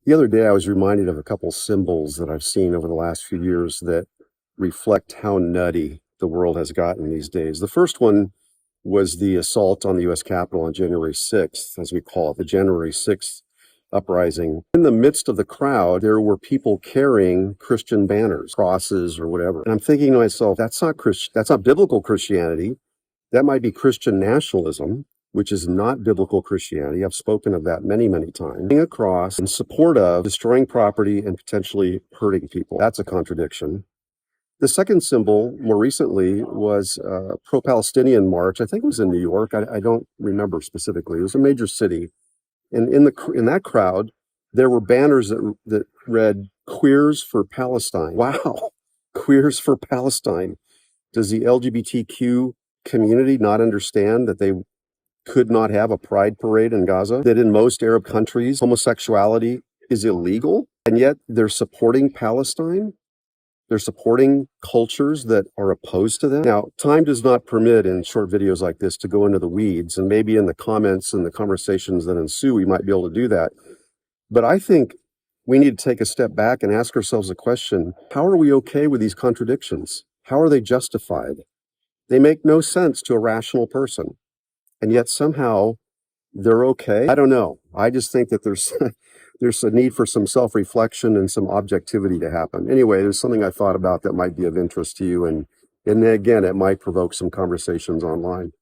The other day, I was reminded of a couple symbols that I've seen over the last few years that reflect how nutty the world has gotten these days. The first one was the assault on the U.S. Capitol on January 6th, as we call it, the January 6th uprising. In the midst of the crowd, there were people carrying Christian banners, crosses, or whatever. And I'm thinking to myself, that's not biblical Christianity. That might be Christian nationalism, which is not biblical Christianity. I've spoken of that many, many times. Being a cross in support of destroying property and potentially hurting people. That's a contradiction. The second symbol, more recently, was a pro-Palestinian march. I think it was in New York. I don't remember specifically. It was a major city. And in that crowd, there were banners that read, "Queers for Palestine." Wow. Queers for Palestine. Does the LGBTQ community not understand that they could not have a pride parade in Gaza? That in most Arab countries, homosexuality is illegal, and yet they're supporting Palestine? They're supporting cultures that are opposed to them. Now, time does not permit in short videos like this to go into the weeds, and maybe in the comments and the conversations that ensue, we might be able to do that. But I think we need to take a step back and ask ourselves a question. How are we okay with these contradictions? How are they justified? They make no sense to a rational person. And yet somehow they're okay. I don't know. I just think that there's there's a need for some self-reflection and some objectivity to happen. Anyway, there's something I thought about that might be of interest to you, and again, it might provoke some conversations online.